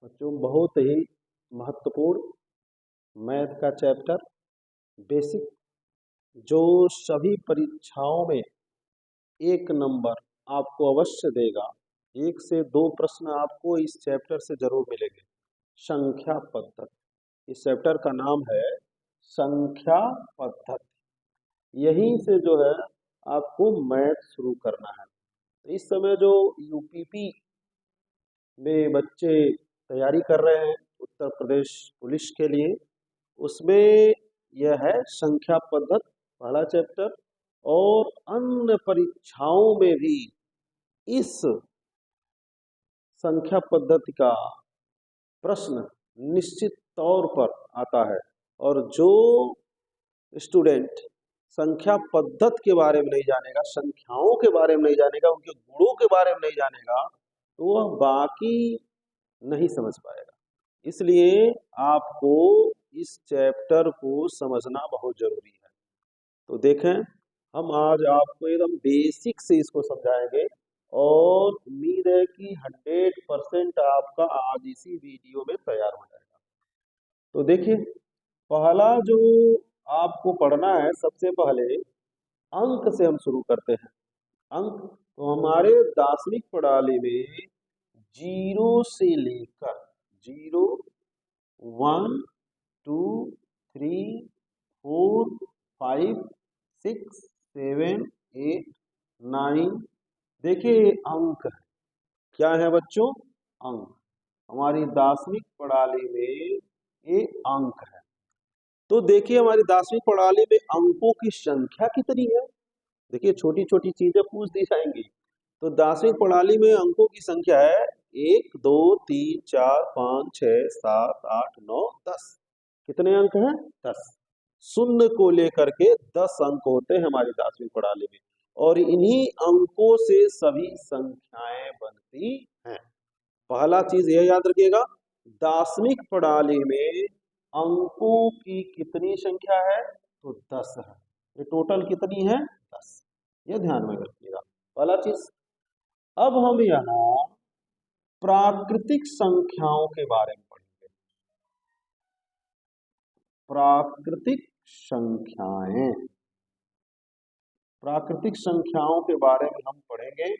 बच्चों बहुत ही महत्वपूर्ण मैथ का चैप्टर बेसिक, जो सभी परीक्षाओं में एक नंबर आपको अवश्य देगा। एक से दो प्रश्न आपको इस चैप्टर से जरूर मिलेंगे। संख्या पद्धति, इस चैप्टर का नाम है संख्या पद्धति। यहीं से जो है आपको मैथ शुरू करना है। तो इस समय जो यूपीपी में बच्चे तैयारी कर रहे हैं उत्तर प्रदेश पुलिस के लिए, उसमें यह है संख्या पद्धति पहला चैप्टर। और अन्य परीक्षाओं में भी इस संख्या पद्धति का प्रश्न निश्चित तौर पर आता है। और जो स्टूडेंट संख्या पद्धति के बारे में नहीं जानेगा, संख्याओं के बारे में नहीं जानेगा, उनके गुणों के बारे में नहीं जानेगा, तो वह बाकी नहीं समझ पाएगा। इसलिए आपको इस चैप्टर को समझना बहुत जरूरी है। तो देखें, हम आज आपको एकदम बेसिक से इसको समझाएंगे और उम्मीद है कि 100% आपका आज इसी वीडियो में तैयार हो जाएगा। तो देखिए, पहला जो आपको पढ़ना है, सबसे पहले अंक से हम शुरू करते हैं। अंक तो हमारे दार्शनिक प्रणाली में 0 से लेकर 0, 1, 2, 3, 4, 5, 6, 7, 8, 9। देखिए अंक है। क्या है बच्चों? अंक। हमारी दार्शनिक प्रणाली में ये अंक है। तो देखिए, हमारी दार्शनिक प्रणाली में अंकों की संख्या कितनी है। देखिए, छोटी छोटी चीजें पूछ दी जाएंगी। तो दार्शनिक प्रणाली में अंकों की संख्या है 1, 2, 3, 4, 5, 6, 7, 8, 9, 10। कितने अंक हैं? 10। शून्य को लेकर के 10 अंक होते हैं हमारी दार्शनिक प्रणाली में, और इन्हीं अंकों से सभी संख्याएं बनती हैं। पहला चीज यह याद रखिएगा, दार्शनिक प्रणाली में अंकों की कितनी संख्या है? तो 10 है। ये टोटल कितनी है? 10। यह ध्यान में रखिएगा, पहला चीज। अब हम यहाँ प्राकृतिक संख्याओं के बारे में पढ़ेंगे। प्राकृतिक संख्याएं, प्राकृतिक संख्याओं के बारे में हम पढ़ेंगे।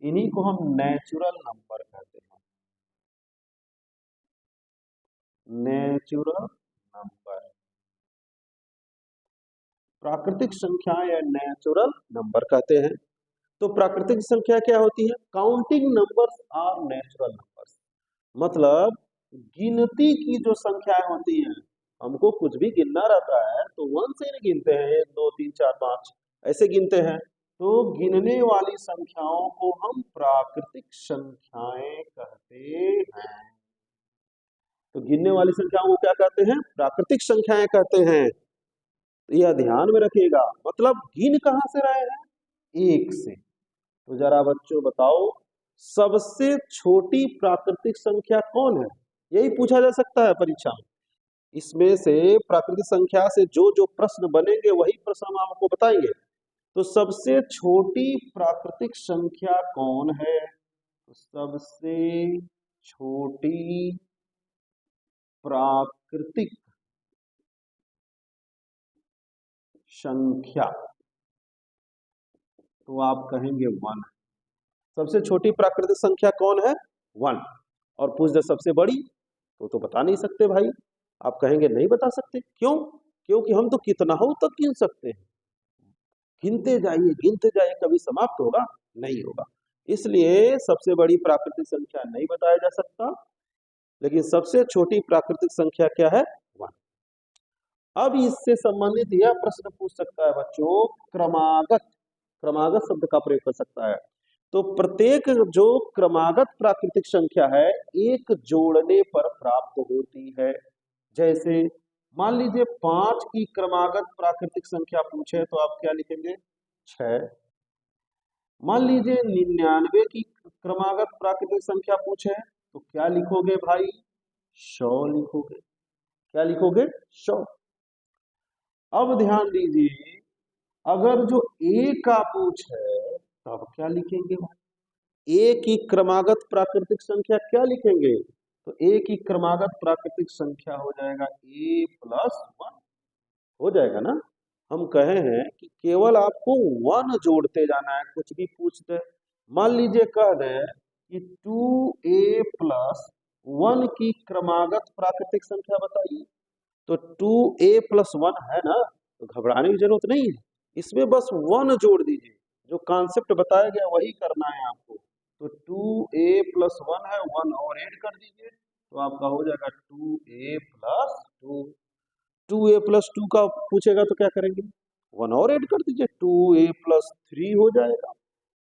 इन्हीं को हम नेचुरल नंबर कहते हैं। नेचुरल नंबर, प्राकृतिक संख्या या नेचुरल नंबर कहते हैं। तो प्राकृतिक संख्या क्या होती है? Counting numbers are natural numbers. मतलब गिनती की जो संख्याएं होती हैं, हमको कुछ भी गिनना रहता है तो 1 से नहीं गिनते हैं, 1, 2, 3, 4, 5 ऐसे गिनते हैं। तो गिनने वाली संख्याओं को हम प्राकृतिक संख्याएं कहते हैं। तो गिनने वाली संख्याओं को क्या कहते हैं? प्राकृतिक संख्याएं कहते हैं। यह ध्यान में रखिएगा। मतलब गिन कहां से रहे हैं? 1 से। तो जरा बच्चों बताओ, सबसे छोटी प्राकृतिक संख्या कौन है? यही पूछा जा सकता है परीक्षा में। इसमें से प्राकृतिक संख्या से जो जो प्रश्न बनेंगे वही प्रश्न हम आपको बताएंगे। तो सबसे छोटी प्राकृतिक संख्या कौन है? तो सबसे छोटी प्राकृतिक संख्या, तो आप कहेंगे 1। सबसे छोटी प्राकृतिक संख्या कौन है? 1। और पूछ दे सबसे बड़ी, तो बता नहीं सकते भाई। आप कहेंगे नहीं बता सकते, क्यों? क्योंकि हम तो कितना हो तक गिन सकते हैं। गिनते जाइए, कभी समाप्त होगा? नहीं होगा। इसलिए सबसे बड़ी प्राकृतिक संख्या नहीं बताया जा सकता, लेकिन सबसे छोटी प्राकृतिक संख्या क्या है? 1। अब इससे संबंधित यह प्रश्न पूछ सकता है बच्चों, क्रमागत, क्रमागत शब्द का प्रयोग कर सकता है। तो प्रत्येक जो क्रमागत प्राकृतिक संख्या है, एक जोड़ने पर प्राप्त होती है। जैसे मान लीजिए 5 की क्रमागत प्राकृतिक संख्या पूछे तो आप क्या लिखेंगे? 6। मान लीजिए 99 की क्रमागत प्राकृतिक संख्या पूछे तो क्या लिखोगे भाई? 100 लिखोगे। क्या लिखोगे? 100। अब ध्यान दीजिए, अगर जो ए का पूछे तब क्या लिखेंगे भाई? ए की क्रमागत प्राकृतिक संख्या क्या लिखेंगे? तो ए की क्रमागत प्राकृतिक संख्या हो जाएगा a+1 हो जाएगा ना। हम कहे हैं कि केवल आपको 1 जोड़ते जाना है, कुछ भी पूछते। मान लीजिए कह दें कि 2a+1 की क्रमागत प्राकृतिक संख्या बताइए, तो 2a+1 है ना, तो घबराने की जरूरत नहीं है, इसमें बस 1 जोड़ दीजिए, जो कॉन्सेप्ट बताया गया वही करना है आपको। तो 2a+1 है, 1 और ऐड कर दीजिए, तो आपका हो जाएगा 2a+2। 2a+2 का पूछेगा तो क्या करेंगे, 1 और ऐड कर दीजिए, 2a+3 हो जाएगा।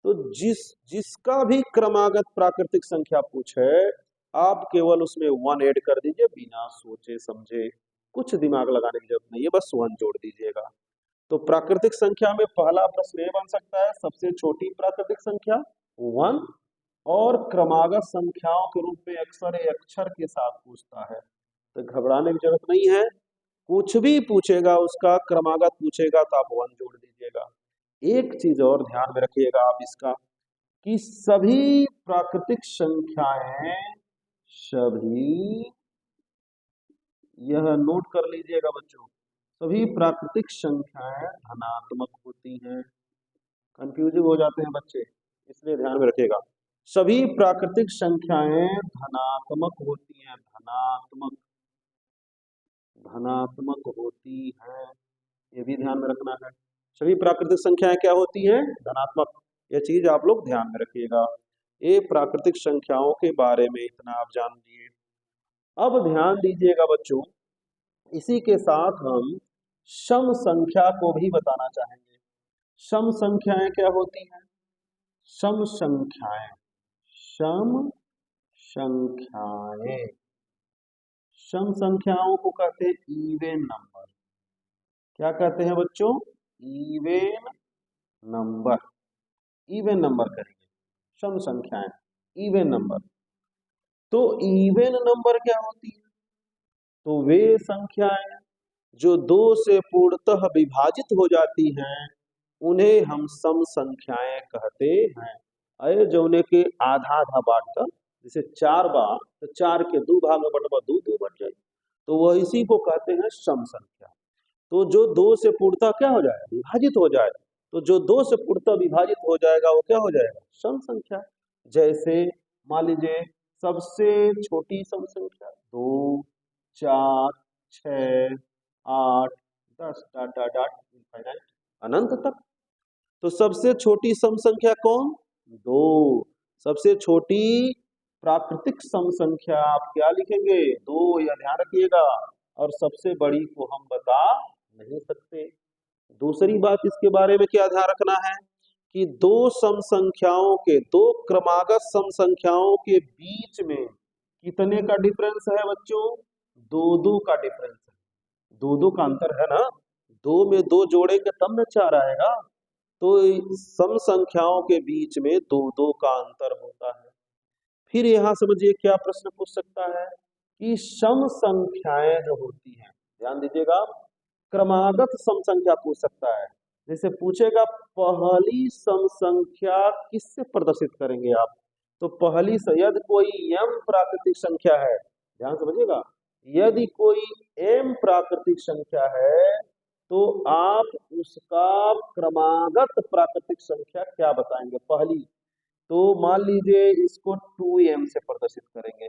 तो जिसका भी क्रमागत प्राकृतिक संख्या पूछे, आप केवल उसमें 1 ऐड कर दीजिए, बिना सोचे समझे, कुछ दिमाग लगाने की जरूरत नहीं है, बस 1 जोड़ दीजिएगा। तो प्राकृतिक संख्या में पहला प्रश्न ये बन सकता है, सबसे छोटी प्राकृतिक संख्या 1, और क्रमागत संख्याओं के रूप में अक्सर ये अक्षर के साथ पूछता है, तो घबराने की जरूरत नहीं है। कुछ भी पूछेगा, उसका क्रमागत पूछेगा तो आप 1 जोड़ दीजिएगा। एक चीज और ध्यान में रखिएगा आप इसका, कि सभी प्राकृतिक संख्याएं, सभी, यह नोट कर लीजिएगा बच्चों, सभी प्राकृतिक संख्याएं धनात्मक होती हैं। कंफ्यूज हो जाते हैं बच्चे, इसलिए ध्यान में रखिएगा, सभी प्राकृतिक संख्याएं धनात्मक होती हैं, धनात्मक होती हैं, ये भी ध्यान में रखना है। सभी प्राकृतिक संख्याएं क्या होती हैं, धनात्मक, ये चीज आप लोग ध्यान में रखिएगा। ये प्राकृतिक संख्याओं के बारे में इतना आप जान लीजिए। अब ध्यान दीजिएगा बच्चों, इसी के साथ हम सम संख्या को भी बताना चाहेंगे। सम संख्याएं क्या होती हैं, सम संख्याएं, सम संख्याएं, सम संख्याओं को कहते हैं इवेन नंबर। क्या कहते हैं बच्चों, इवेन नंबर, इवेन नंबर करेंगे, सम संख्याएं इवेन नंबर। तो इवेन नंबर क्या होती है, तो वे संख्याएं जो 2 से पूर्णतः विभाजित हो जाती हैं, उन्हें हम सम संख्याएं कहते हैं। अरे जौने के आधा आधा बांट कर, जैसे 4 बार, तो 4 के 2 भाग में बंटवा 2 2 बट जाए, तो वह इसी को कहते हैं सम संख्या। तो जो 2 से पूर्णतः क्या हो जाए, विभाजित हो जाए, तो जो 2 से पूर्णतः विभाजित हो जाएगा वो क्या हो जाएगा, सम संख्या। जैसे मान लीजिए सबसे छोटी सम संख्या 2, 4, 6, 8, 10 डॉट डॉट डॉट इनफाइनाइट, अनंत तक। तो सबसे छोटी सम संख्या कौन, 2। सबसे छोटी प्राकृतिक सम संख्या आप क्या लिखेंगे, 2, यह ध्यान रखिएगा। और सबसे बड़ी को हम बता नहीं सकते। दूसरी बात इसके बारे में क्या ध्यान रखना है, कि 2 सम संख्याओं के, 2 क्रमागत सम संख्याओं के बीच में कितने का डिफरेंस है बच्चों, 2 का डिफरेंस है, 2 का अंतर है ना, 2 में 2 जोड़ेंगे तब न 4 आएगा। तो सम संख्याओं के बीच में 2 का अंतर होता है। फिर यहां समझिए क्या प्रश्न पूछ सकता है, कि सम संख्याएं जो होती हैं, ध्यान दीजिएगा, क्रमागत सम संख्या पूछ सकता है। जैसे पूछेगा पहली सम संख्या किससे प्रदर्शित करेंगे आप, तो पहली यदि कोई m प्राकृतिक संख्या है, ध्यान समझिएगा, यदि कोई m प्राकृतिक संख्या है, तो आप उसका क्रमागत प्राकृतिक संख्या क्या बताएंगे पहली। तो मान लीजिए इसको 2m से प्रदर्शित करेंगे,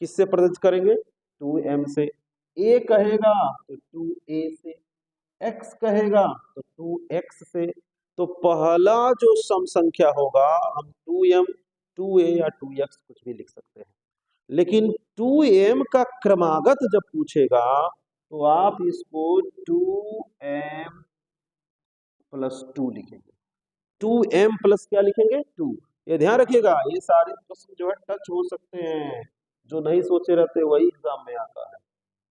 किससे प्रदर्शित करेंगे, 2m से। a कहेगा तो 2a से, x कहेगा तो 2x से। तो पहला जो सम संख्या होगा हम 2m, 2a या 2x कुछ भी लिख सकते हैं, लेकिन 2m का क्रमागत जब पूछेगा तो आप इसको 2m+2 लिखेंगे। 2m प्लस क्या लिखेंगे, 2। ये ध्यान रखिएगा, ये सारे प्रश्न जो है टच हो सकते हैं, जो नहीं सोचे रहते वही एग्जाम में आता है,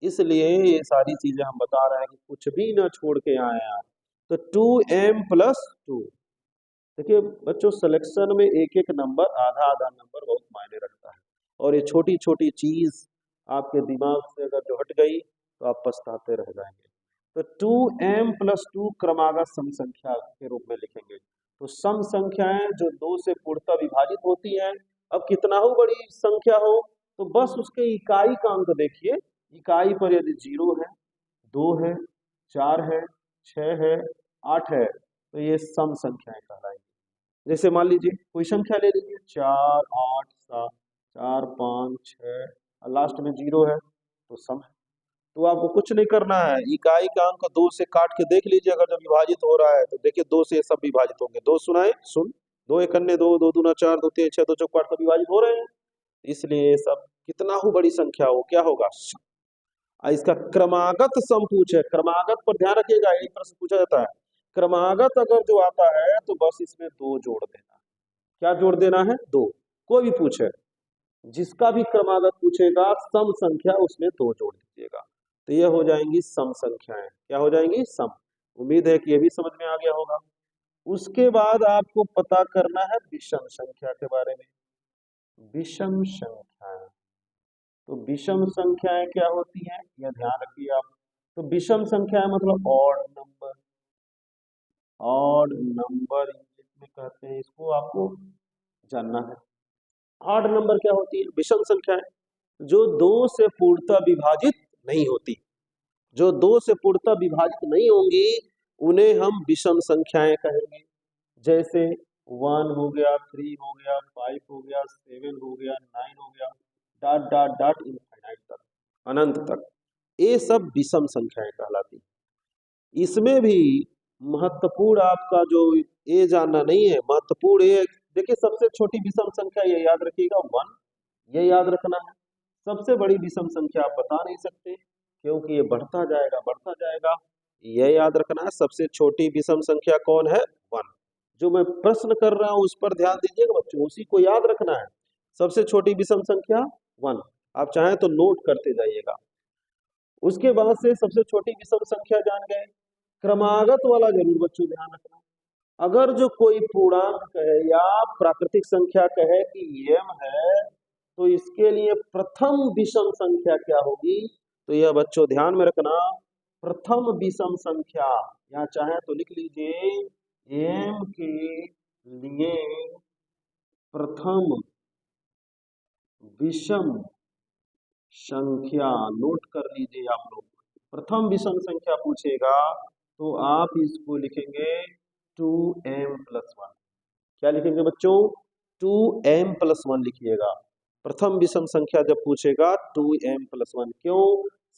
इसलिए ये सारी चीजें हम बता रहे हैं कि कुछ भी ना छोड़ के आए आप। तो 2m+2। देखिए बच्चों, सिलेक्शन में एक एक नंबर, आधा आधा नंबर बहुत मायने रखता है, और ये छोटी छोटी चीज आपके दिमाग से अगर जो हट गई तो आप पछताते रह जाएंगे। तो 2m+2 क्रमागत सम संख्या के रूप में लिखेंगे। तो सम संख्याएं जो 2 से पूर्णतः विभाजित होती हैं, अब कितना हो बड़ी संख्या हो, तो बस उसके इकाई का अंक देखिए, इकाई पर यदि 0 है, 2 है, 4 है, 6 है, 8 है, तो ये सम संख्याएं कहलाएंगी। जैसे मान लीजिए कोई संख्या ले लीजिए 4, 8, 7, 4, 5, 6 और लास्ट में 0 है, तो सम है। तो आपको कुछ नहीं करना है, इकाई का अंक 2 से काट के देख लीजिए, अगर जब विभाजित हो रहा है तो देखिए 2 से ये सब विभाजित होंगे। 2 सुनाए सुन, 2 एक अन्य 2, 2 दूना 4, 2 3 6, 2 चौक 8 तो विभाजित हो रहे हैं। इसलिए ये सब कितना हो बड़ी संख्या हो क्या होगा, इसका क्रमागत सम पूछे, क्रमागत पर ध्यान रखिएगा, एक प्रश्न पूछा जाता है क्रमागत अगर जो आता है तो बस इसमें 2 जोड़ देना। क्या जोड़ देना है, 2। कोई भी पूछे, जिसका भी क्रमागत पूछेगा सम संख्या उसमें 2 जोड़ दीजिएगा, तो ये हो जाएंगी सम संख्याएं। क्या हो जाएंगी, सम। उम्मीद है कि ये भी समझ में आ गया होगा। उसके बाद आपको पता करना है विषम संख्या के बारे में। विषम संख्याएं, तो विषम संख्याएं क्या होती हैं, यह ध्यान रखिए आप। तो विषम संख्याएं मतलब odd number, odd number English में कहते हैं इसको, आपको जानना है। ऑड नंबर क्या होती है, विषम संख्याएं जो 2 से पूर्णतः विभाजित नहीं होती, जो 2 से पूर्णतः विभाजित नहीं होंगी उन्हें हम विषम संख्याएं कहेंगे। जैसे 1 हो गया, 3 हो गया, 5 हो गया, 7 हो गया, 9 हो गया, डॉट डॉट डॉट इनफाइनाइट तक, अनंत तक, ये सब विषम संख्याएं कहलाती हैं। इसमें भी महत्वपूर्ण आपका जो ये जानना नहीं है, महत्वपूर्ण ये देखिए, सबसे छोटी विषम संख्या ये याद रखिएगा 1, ये याद रखना है। सबसे बड़ी विषम संख्या आप बता नहीं सकते क्योंकि ये बढ़ता जाएगा बढ़ता जाएगा, ये याद रखना है। सबसे छोटी विषम संख्या कौन है, 1। जो मैं प्रश्न कर रहा हूं उस पर ध्यान दीजिएगा बच्चों, उसी को याद रखना है। सबसे छोटी विषम संख्या 1, आप चाहें तो नोट करते जाइएगा। उसके बाद से सबसे छोटी विषम संख्या जान गए, क्रमागत वाला जरूर बच्चों ध्यान रखना। अगर जो कोई पूर्णांक कहे या प्राकृतिक संख्या कहे कि m है, तो इसके लिए प्रथम विषम संख्या क्या होगी, तो यह बच्चों ध्यान में रखना, प्रथम विषम संख्या, या चाहे तो लिख लीजिए m के लिए प्रथम विषम संख्या, नोट कर लीजिए आप लोग। प्रथम विषम संख्या पूछेगा तो आप इसको लिखेंगे 2m+1। क्या लिखेंगे बच्चों, 2m+1 लिखिएगा। प्रथम विषम संख्या जब पूछेगा 2m+1, क्यों,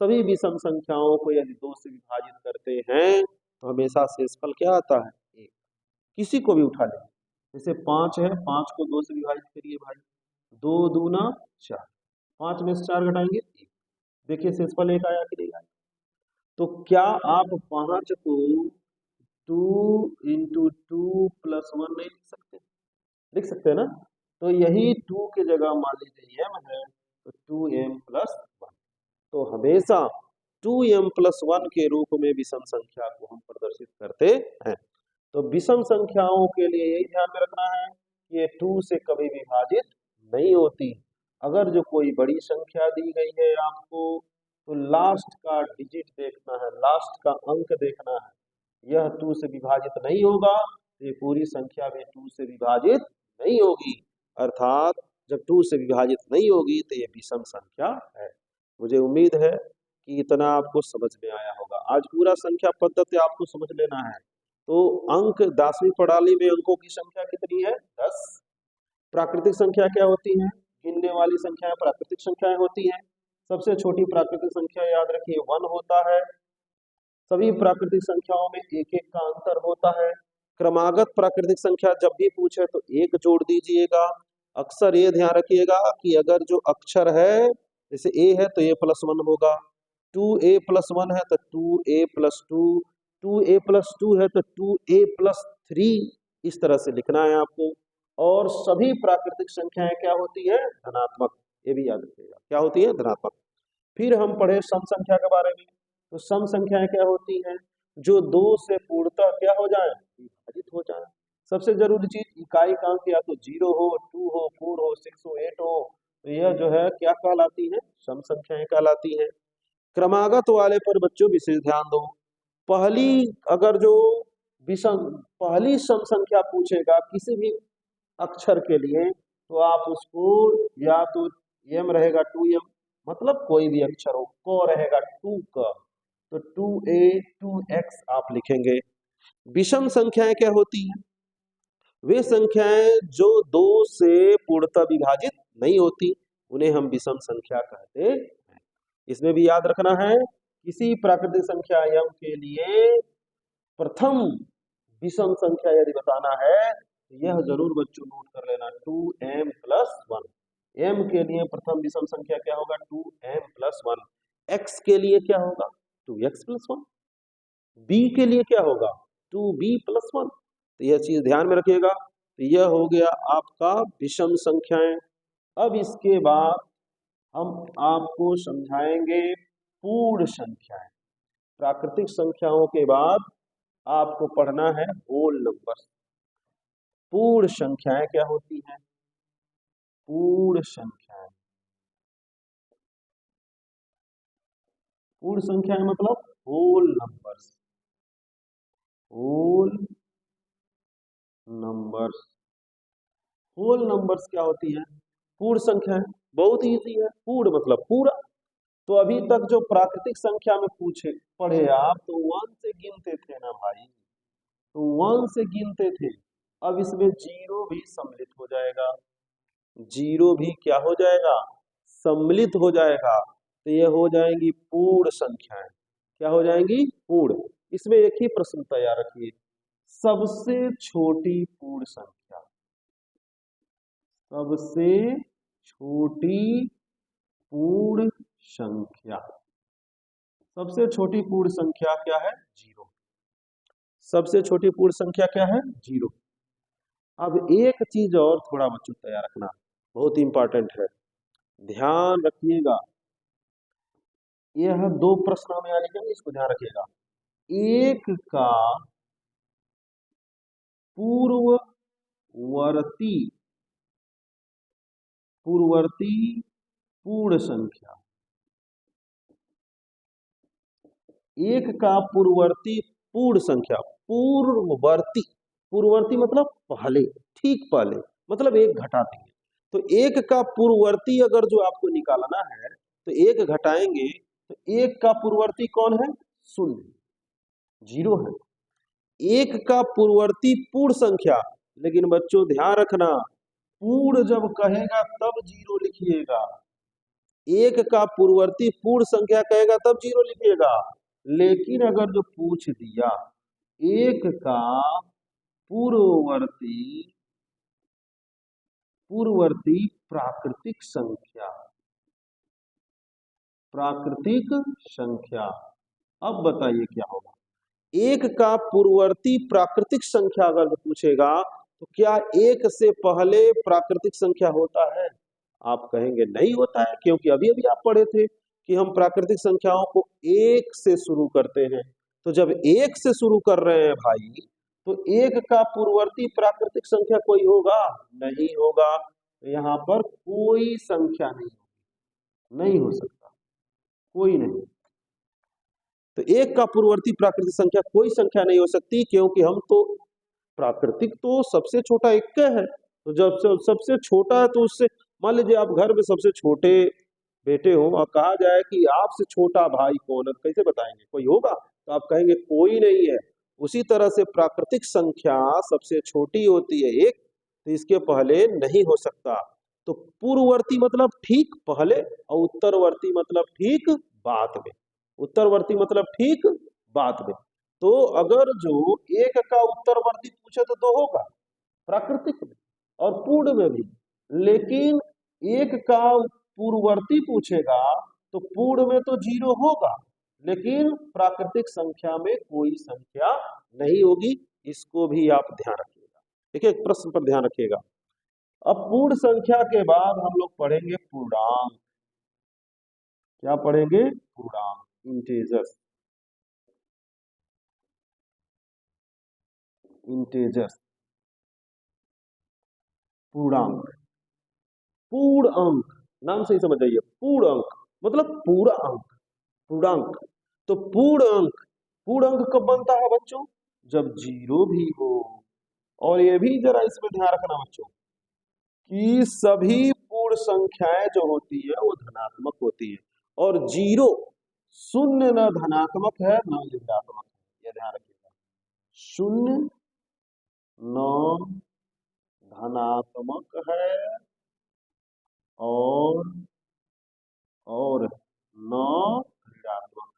सभी विषम संख्याओं को यदि 2 से विभाजित करते हैं तो हमेशा शेषफल क्या आता है, 1। किसी को भी उठा लें, जैसे 5 है, 5 को 2 से विभाजित करिए भाई, 2 दूना 4, 5 में से 4 घटाएंगे 1, देखिए शेषफल 1 आया कि नहीं आया। तो क्या आप 5 को 2 × 2+1 नहीं लिख सकते, लिख सकते हैं ना। तो यही 2 के जगह मान लीजिए m है, तो 2m+1, तो हमेशा 2m+1 के रूप में विषम संख्या को हम प्रदर्शित करते हैं। तो विषम संख्याओं के लिए यही ध्यान में रखना है कि ये 2 से कभी विभाजित नहीं होती। अगर जो कोई बड़ी संख्या दी गई है आपको, तो लास्ट का डिजिट देखना है, लास्ट का अंक देखना है, यह 2 से विभाजित नहीं होगा तो ये पूरी संख्या भी 2 से विभाजित नहीं होगी, अर्थात जब 2 से विभाजित नहीं होगी तो ये विषम संख्या है। मुझे उम्मीद है कि इतना आपको समझ में आया होगा। आज पूरा संख्या पद्धति आपको समझ लेना है। तो अंक 10वीं प्रणाली में अंकों की संख्या कितनी है, 10। प्राकृतिक संख्या क्या होती है, गिनने वाली संख्याएं प्राकृतिक संख्याएं होती हैं। सबसे छोटी प्राकृतिक संख्या याद रखिए 1 होता है। सभी प्राकृतिक संख्याओं में 1 1 का अंतर होता है। क्रमागत प्राकृतिक संख्या जब भी पूछे तो 1 जोड़ दीजिएगा। अक्सर ये ध्यान रखिएगा कि अगर जो अक्षर है, जैसे a है तो a+1 होगा, 2a+1 है तो 2a+2, 2a+2 है तो 2a+3, इस तरह से लिखना है आपको। और सभी प्राकृतिक संख्याएं क्या होती है, धनात्मक, ये भी याद रखिएगा, क्या होती है, धनात्मक। फिर हम पढ़े सम संख्या के बारे में। तो सम संख्याएं क्या होती हैं, जो 2 से पूर्णतः क्या हो जाए, विभाजित हो जाए। सबसे जरूरी चीज, इकाई का अंक या तो 0 हो, 2 हो, 4 हो, 6 हो, 8 हो, तो यह जो है क्या कहलाती है, सम संख्याएं कहलाती हैं। क्रमागत वाले पर बच्चों विशेष ध्यान दो। पहली अगर जो विषम पहली सम संख्या पूछेगा किसी भी अक्षर के लिए, तो आप उसको या तो एम रहेगा 2m, मतलब कोई भी अक्षर हो, क रहेगा 2 क, तो 2a 2x आप लिखेंगे। विषम संख्याएं क्या होती हैं? वे संख्याएं जो 2 से पूर्णतः विभाजित नहीं होती, उन्हें हम विषम संख्या कहते हैं। इसमें भी याद रखना है, किसी प्राकृतिक संख्या m के लिए प्रथम विषम संख्या यदि बताना है, यह जरूर बच्चों नोट कर लेना, 2m + 1। m के लिए प्रथम विषम संख्या क्या होगा? 2m + 1। x के लिए क्या होगा? 2x + 1। b के लिए क्या होगा? 2b + 1। तो यह चीज ध्यान में रखिएगा। तो यह हो गया आपका विषम संख्याएं। अब इसके बाद हम आपको समझाएंगे पूर्ण संख्याएं। प्राकृतिक संख्याओं के बाद आपको पढ़ना है होल नंबर। पूर्ण संख्याएं क्या होती हैं? पूर्ण संख्याएं, पूर्ण संख्याएं मतलब whole numbers. Whole numbers, whole numbers क्या होती हैं? पूर्ण संख्याएं। बहुत इजी है, पूर्ण मतलब पूरा। तो अभी तक जो प्राकृतिक संख्या में पूछे पढ़े आप, तो 1 से गिनते थे ना भाई, तो 1 से गिनते थे। अब इसमें जीरो भी सम्मिलित हो जाएगा, जीरो भी क्या हो जाएगा? सम्मिलित हो जाएगा। तो ये हो जाएंगी पूर्ण संख्याएं। क्या हो जाएंगी? पूर्ण। इसमें एक ही प्रश्न तैयार रखिए, सबसे छोटी पूर्ण संख्या, सबसे छोटी पूर्ण संख्या, सबसे छोटी पूर्ण संख्या क्या है? जीरो। सबसे छोटी पूर्ण संख्या क्या है? जीरो। अब एक चीज और थोड़ा बच्चों तैयार रखना, बहुत इंपॉर्टेंट है, ध्यान रखिएगा। यह 2 प्रश्न में आ लिखेंगे, इसको ध्यान रखिएगा। एक का पूर्ववर्ती, पूर्ववर्ती पूर्ण संख्या, एक का पूर्ववर्ती पूर्ण संख्या, पूर्ववर्ती, पूर्ववर्ती मतलब पहले, ठीक पहले, मतलब एक घटाते हैं। तो एक का पूर्ववर्ती अगर जो आपको निकालना है, तो एक घटाएंगे, तो एक का पूर्ववर्ती कौन है? शून्य, जीरो है। एक का पूर्ववर्ती पूर्ण संख्या, लेकिन बच्चों ध्यान रखना, पूर्ण जब कहेगा तब जीरो लिखिएगा। एक का पूर्ववर्ती पूर्ण संख्या कहेगा तब जीरो लिखिएगा। लेकिन अगर जो पूछ दिया एक का पूर्ववर्ती, पूर्ववर्ती प्राकृतिक संख्या, प्राकृतिक संख्या, अब बताइए क्या होगा? एक का पूर्ववर्ती प्राकृतिक संख्या अगर पूछेगा, तो क्या एक से पहले प्राकृतिक संख्या होता है? आप कहेंगे नहीं होता है, क्योंकि अभी अभी आप पढ़े थे कि हम प्राकृतिक संख्याओं को एक से शुरू करते हैं। तो जब एक से शुरू कर रहे हैं भाई, तो एक का पूर्ववर्ती प्राकृतिक संख्या कोई होगा? नहीं होगा। यहाँ पर कोई संख्या नहीं, नहीं हो सकता, कोई नहीं। तो एक का पूर्ववर्ती प्राकृतिक संख्या कोई संख्या नहीं हो सकती, क्योंकि हम तो प्राकृतिक तो सबसे छोटा एक का है। तो जब सबसे छोटा है, तो उससे मान लीजिए आप घर में सबसे छोटे बेटे हो और कहा जाए कि आपसे छोटा भाई कौन है, कैसे बताएंगे? कोई होगा? तो आप कहेंगे कोई नहीं है। उसी तरह से प्राकृतिक संख्या सबसे छोटी होती है एक, तो इसके पहले नहीं हो सकता। तो पूर्ववर्ती मतलब ठीक पहले, और उत्तरवर्ती मतलब ठीक बाद में। उत्तरवर्ती मतलब ठीक बाद में। तो अगर जो एक का उत्तरवर्ती पूछे तो 2 होगा प्राकृतिक में और पूर्ण में भी, लेकिन एक का पूर्ववर्ती पूछेगा तो पूर्ण में तो 0 होगा, लेकिन प्राकृतिक संख्या में कोई संख्या नहीं होगी। इसको भी आप ध्यान रखिएगा। ठीक है, प्रश्न पर ध्यान रखिएगा। अब पूर्ण संख्या के बाद हम लोग पढ़ेंगे पूर्णांक। क्या पढ़ेंगे? पूर्णांक, इंटीजर्स, इंटीजर्स, पूर्णांक। पूर्ण अंक, नाम से ही समझ जाइए, पूर्ण अंक मतलब पूरा अंक, पूर्णांक। तो पूर्ण अंक, पूर्ण अंक कब बनता है बच्चों? जब 0 भी हो। और ये भी जरा इसमें ध्यान रखना बच्चों कि सभी पूर्ण पूर्ण संख्याएं जो होती है वो धनात्मक होती है, और जीरो, शून्य न धनात्मक है न ऋणात्मक है, यह ध्यान रखिएगा। शून्य न धनात्मक है और न ऋणात्मक।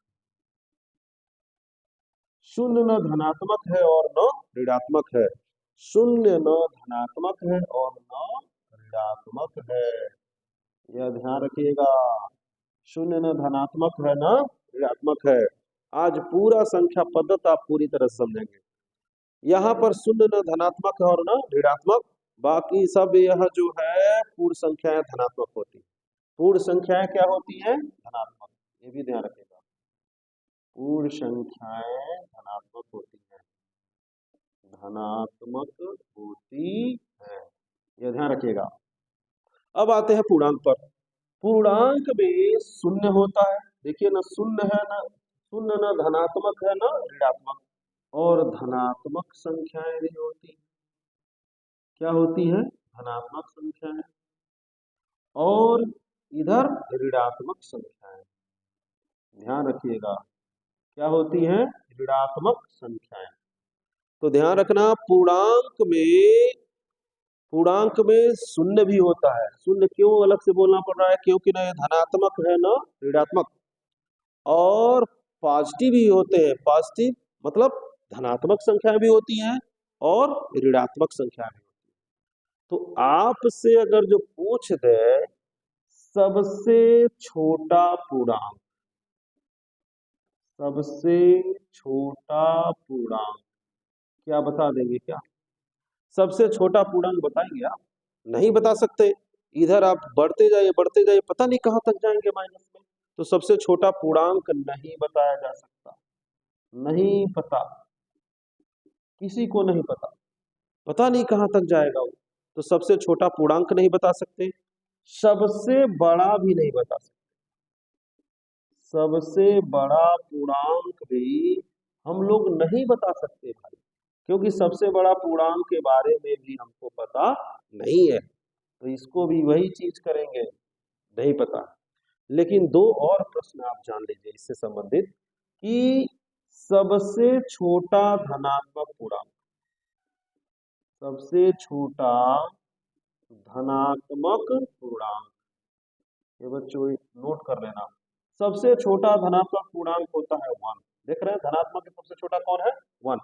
शून्य न धनात्मक है और न ऋणात्मक है। शून्य न धनात्मक है और न ऋणात्मक है, यह ध्यान रखिएगा। शून्य न धनात्मक है न ऋणात्मक है। आज पूरा संख्या पद्धति आप पूरी तरह समझेंगे। यहाँ पर शून्य न धनात्मक है और न ऋणात्मक, बाकी सब यह जो है पूर्ण संख्याएं धनात्मक होती है। पूर्ण संख्याएं क्या होती हैं? धनात्मक, ये भी ध्यान रखिएगा। पूर्ण संख्याएं धनात्मक होती हैं, धनात्मक होती है, यह ध्यान रखिएगा। अब आते हैं पूर्णांक पर। पूर्णांक में शून्य होता है, देखिए ना, शून्य है ना, शून्य न धनात्मक है न ऋणात्मक, और धनात्मक संख्याएं भी होती है। क्या होती है? धनात्मक संख्याएं, और इधर ऋणात्मक संख्याएं। ध्यान रखिएगा, क्या होती है? ऋणात्मक संख्याएं। तो ध्यान रखना, पूर्णांक में शून्य भी होता है। शून्य क्यों अलग से बोलना पड़ रहा है? क्योंकि ना ये धनात्मक है ना ऋणात्मक, और पॉजिटिव भी होते हैं। पॉजिटिव मतलब धनात्मक संख्याएं भी होती हैं और ऋणात्मक संख्याएं भी होती हैं। तो आपसे अगर जो पूछ दे सबसे छोटा पूर्णांक, सबसे छोटा पूर्णांक, क्या बता देंगे? क्या सबसे छोटा पूर्णांक बताएंगे आप? नहीं बता सकते। इधर आप बढ़ते जाइए बढ़ते जाइए, पता नहीं कहां तक जाएंगे माइनस में। तो सबसे छोटा पूर्णांक नहीं बताया जा सकता, नहीं पता, किसी को नहीं पता, पता नहीं कहां तक जाएगा वो। तो सबसे छोटा पूर्णांक नहीं बता सकते, सबसे बड़ा भी नहीं बता सकते। सबसे बड़ा पूर्णांक भी हम लोग नहीं बता सकते भाई, क्योंकि सबसे बड़ा पूर्णांक के बारे में भी हमको पता नहीं है। तो इसको भी वही चीज करेंगे, नहीं पता। लेकिन दो और प्रश्न आप जान लीजिए इससे संबंधित, कि सबसे छोटा धनात्मक पूर्णांक, सबसे छोटा धनात्मक पूर्णांक, ये बच्चों नोट कर लेना। सबसे छोटा धनात्मक पूर्णांक होता है 1। देख रहे हैं धनात्मक में सबसे छोटा कौन है? 1।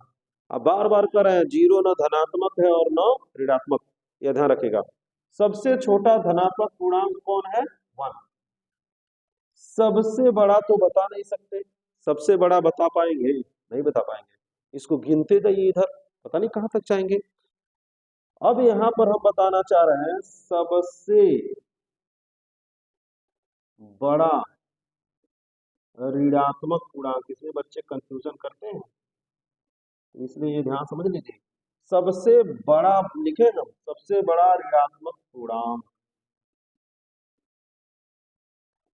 अब बार बार कर रहे हैं, जीरो न धनात्मक है और न ऋणात्मक, यह ध्यान रखिएगा। सबसे छोटा धनात्मक पूर्णांक कौन है? 1। सबसे बड़ा तो बता नहीं सकते, सबसे बड़ा बता पाएंगे? नहीं बता पाएंगे। इसको गिनते जाइए, इधर पता नहीं कहां तक जाएंगे। अब यहां पर हम बताना चाह रहे हैं सबसे बड़ा ऋणात्मक पूर्णांक। इसमें बच्चे कंफ्यूजन करते हैं, इसलिए ये ध्यान समझ लीजिए। सबसे बड़ा लिखे हम, सबसे बड़ा ऋणात्मक पूर्णांक।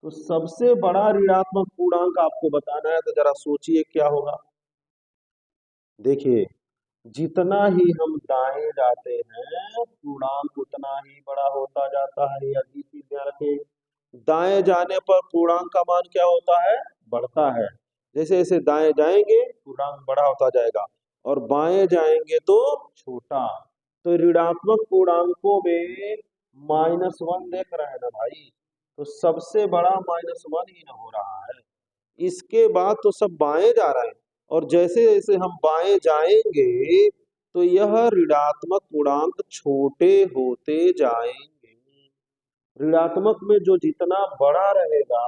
तो सबसे बड़ा ऋणात्मक पूर्णांक आपको बताना है, तो जरा सोचिए क्या होगा। देखिए, जितना ही हम दाएं जाते हैं पूर्णांक उतना ही बड़ा होता जाता है, यह चीज ध्यान रखें। दाएं जाने पर पूर्णांक का मान क्या होता है? बढ़ता है। जैसे जैसे दाएं जाएंगे पूर्णांक बड़ा होता जाएगा, और बाएं जाएंगे तो छोटा। तो ऋणात्मक पूर्णांकों में -1 देख रहे हैं ना भाई, तो सबसे बड़ा -1 ही ना हो रहा है। इसके बाद तो सब बाएं जा रहे हैं, और जैसे जैसे हम बाएं जाएंगे तो यह ऋणात्मक पूर्णांक छोटे होते जाएंगे। ऋणात्मक में जो जितना बड़ा रहेगा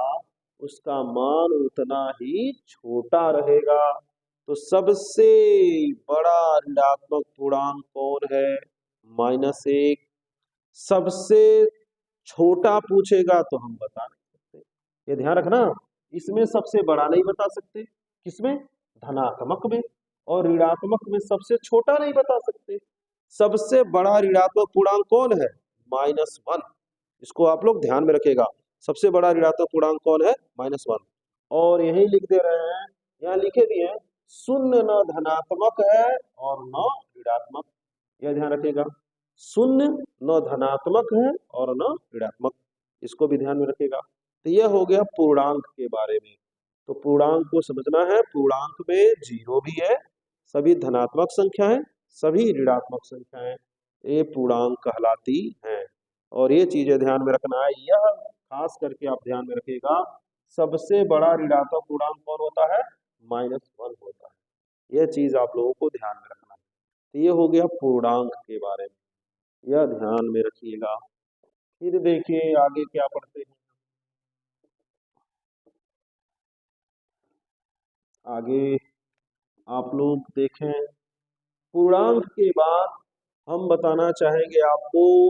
उसका मान उतना ही छोटा रहेगा। तो सबसे बड़ा ऋणात्मक पूर्णांक कौन है? -1। सबसे छोटा पूछेगा तो हम बता नहीं सकते, ये ध्यान रखना। इसमें सबसे बड़ा नहीं बता सकते, किसमें? धनात्मक में। और ऋणात्मक में सबसे छोटा नहीं बता सकते। सबसे बड़ा ऋणात्मक पूर्णांक कौन है? -1। इसको आप लोग ध्यान में रखेगा। सबसे बड़ा ऋणात्मक पूर्णांक कौन है? -1। और यही लिख दे रहे हैं, यहाँ लिखे दिए हैं, शून्य न धनात्मक है और न ऋणात्मक, यह ध्यान रखिएगा। शून्य न धनात्मक है और न ऋणात्मक, इसको भी ध्यान में रखेगा। तो यह हो गया पूर्णांक के बारे में। तो पूर्णांक को समझना है, पूर्णांक में जीरो भी है, सभी धनात्मक संख्या है, सभी ऋणात्मक संख्या है, ये पूर्णांक कहलाती हैं। और ये चीजें ध्यान में रखना है, यह खास करके आप ध्यान में रखिएगा, सबसे बड़ा ऋणात्मक पूर्णांक कौन होता है? -1 होता है। यह चीज आप लोगों को ध्यान में रखना है। तो ये हो गया पूर्णांक के बारे में, यह ध्यान में रखिएगा। फिर देखिए आगे क्या पढ़ते हैं। आगे आप लोग देखें, पूर्णांक के बाद हम बताना चाहेंगे आपको,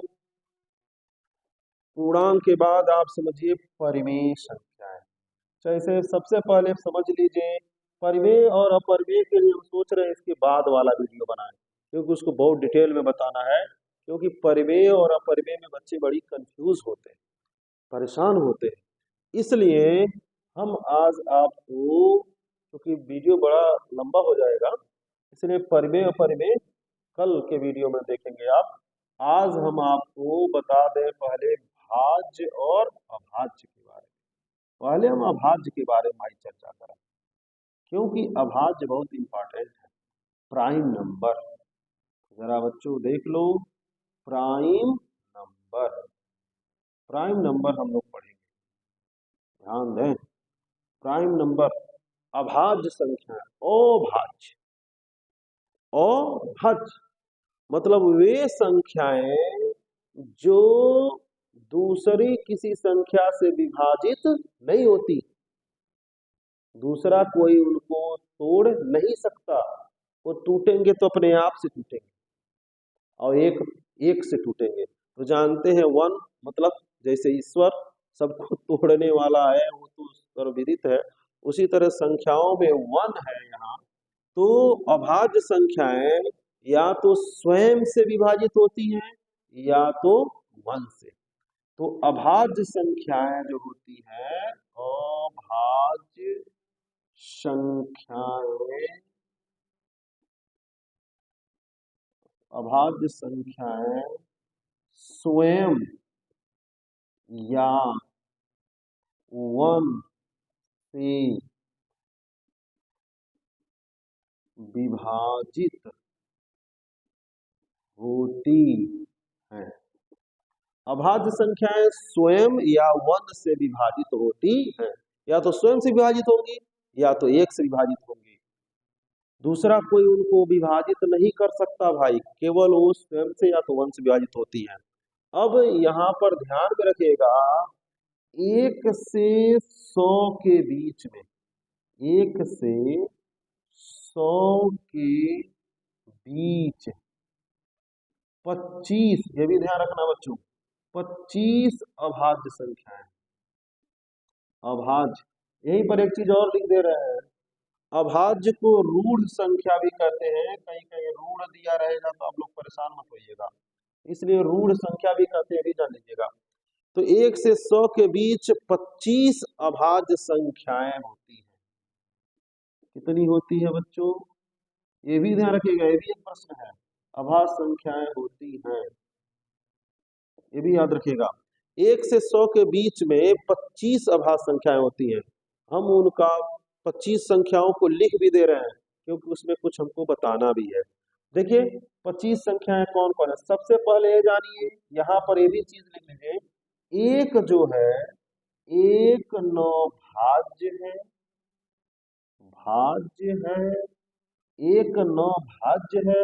पूर्णांक के बाद आप समझिए परिमेय संख्याएं। जैसे सबसे पहले समझ लीजिए, परिमेय और अपरिमेय के लिए हम सोच रहे हैं इसके बाद वाला वीडियो बनाएं, क्योंकि उसको बहुत डिटेल में बताना है। क्योंकि परिमेय और अपरिमेय में बच्चे बड़ी कंफ्यूज होते हैं, परेशान होते हैं। इसलिए हम आज आपको, क्योंकि वीडियो बड़ा लंबा हो जाएगा, इसलिए परिमेय अपरिमेय कल के वीडियो में देखेंगे आप। आज हम आपको बता दें पहले भाज्य और अभाज्य के बारे में। पहले हम अभाज्य के बारे में आज चर्चा करें, क्योंकि अभाज्य बहुत इंपॉर्टेंट है। प्राइम नंबर, जरा बच्चों देख लो, प्राइम नंबर, प्राइम नंबर हम लोग पढ़ेंगे, ध्यान दें। प्राइम नंबर, अभाज्य संख्या, अभाज्य, अभाज्य मतलब वे संख्याएं जो दूसरी किसी संख्या से विभाजित नहीं होती, दूसरा कोई उनको तोड़ नहीं सकता, वो टूटेंगे तो अपने आप से टूटेंगे और एक से टूटेंगे। तो जानते हैं वन मतलब जैसे ईश्वर सबको तोड़ने वाला है, वो तो सर्वविदित है, उसी तरह संख्याओं में वन है यहाँ। तो अभाज्य संख्याएं या तो स्वयं से विभाजित होती हैं या तो वन से। तो अभाज्य संख्याएं जो होती है, अभाज्य संख्याएं, अभाज्य संख्याएं स्वयं या वन से विभाजित होती हैं। अभाज्य संख्याएं स्वयं या वन से विभाजित होती हैं, या तो स्वयं से विभाजित होंगी या तो एक से विभाजित होंगी, दूसरा कोई उनको विभाजित नहीं कर सकता भाई, केवल वो स्वयं से या तो वन से विभाजित होती हैं। अब यहाँ पर ध्यान में रखिएगा, 1 से 100 के बीच में, 1 से 100 के बीच 25, ये भी ध्यान रखना बच्चों, 25 अभाज्य संख्याएं, अभाज्य। यहीं पर एक चीज और लिख दे रहे हैं, अभाज्य को रूढ़ संख्या भी कहते हैं। कहीं कहीं रूढ़ दिया रहेगा तो आप लोग परेशान मत होइएगा, इसलिए रूढ़ संख्या भी कहते हैं, भी जान लीजिएगा। तो 1 से 100 के बीच 25 अभाज्य संख्याएं होती हैं। कितनी होती है बच्चों? ये भी ध्यान रखिएगा, ये भी एक प्रश्न है। अभाज्य संख्याएं होती हैं, ये भी याद रखिएगा। 1 से 100 के बीच में 25 अभाज्य संख्याएं होती हैं। हम उनका 25 संख्याओं को लिख भी दे रहे हैं, क्योंकि उसमें कुछ हमको बताना भी है। देखिए 25 संख्याएं कौन कौन है, सबसे पहले ये जानिए, यहाँ पर ये भी चीज लिख लीजिए, एक जो है, एक नौभाज्य है, भाज्य है, एक नौभाज्य है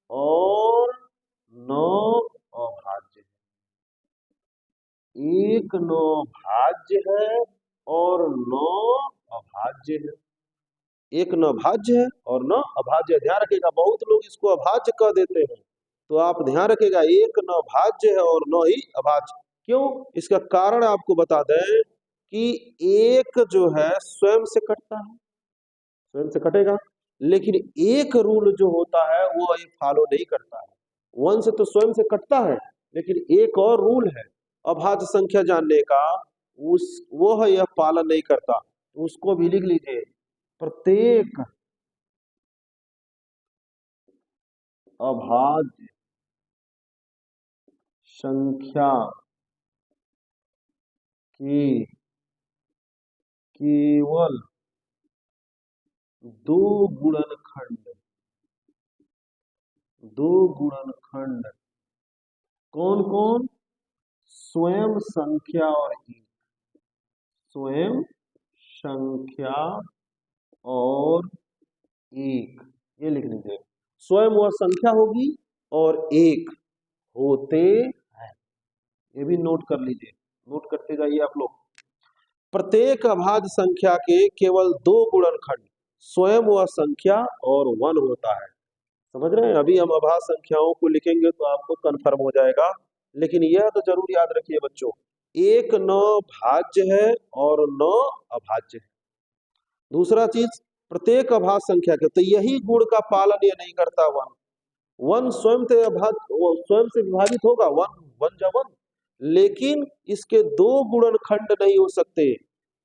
और 9 अभाज्य है। एक नौभाज्य है और 9 अभाज्य है, एक नौभाज्य है और 9 अभाज्य। ध्यान रखिएगा, बहुत लोग इसको अभाज्य कह देते हैं, तो आप ध्यान रखिएगा, एक नौभाज्य है और 9 ही अभाज्य। क्यों? इसका कारण आपको बता दें कि एक जो है स्वयं से कटता है, स्वयं से कटेगा, लेकिन एक रूल जो होता है वो ये फॉलो नहीं करता है। वन से तो स्वयं से कटता है, लेकिन एक और रूल है अभाज्य संख्या जानने का, उस वो है यह पालन नहीं करता, उसको भी लिख लीजिए। प्रत्येक अभाज्य संख्या के केवल दो गुणनखंड कौन कौन? स्वयं संख्या और एक। स्वयं संख्या और एक, ये लिख लीजिए। स्वयं वह संख्या होगी और एक होते हैं, ये भी नोट कर लीजिए, नोट करते जाइए आप लोग। प्रत्येक अभाज्य संख्या के केवल दो गुणनखंड स्वयं वह संख्या और वन होता है। समझ रहे हैं? अभी हम अभाज्य संख्याओं को लिखेंगे तो आपको कंफर्म हो जाएगा, लेकिन यह तो जरूर याद रखिए बच्चों, एक न भाज्य है और न अभाज्य है। दूसरा चीज, प्रत्येक अभाज्य संख्या के, तो यही गुण का पालन ये नहीं करता वन। वन स्वयं से स्वयं से विभाजित होगा, वन वन जा वन, लेकिन इसके दो गुणनखंड नहीं हो सकते।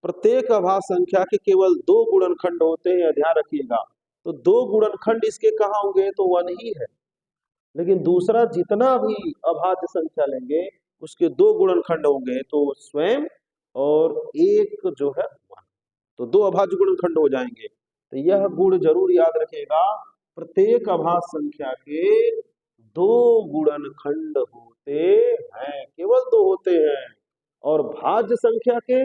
प्रत्येक अभाज्य संख्या के केवल दो गुणनखंड होते हैं, ध्यान रखिएगा। तो दो गुणनखंड इसके कहाँ होंगे? तो वन ही है। लेकिन दूसरा जितना भी अभाज्य संख्या लेंगे उसके दो गुणनखंड होंगे, तो स्वयं और एक जो है वन, तो दो अभाज्य गुणनखंड हो जाएंगे। तो यह गुण जरूर याद रखिएगा, प्रत्येक अभाज्य संख्या के दो गुणनखंड होते हैं, केवल दो होते हैं, और भाज्य संख्या के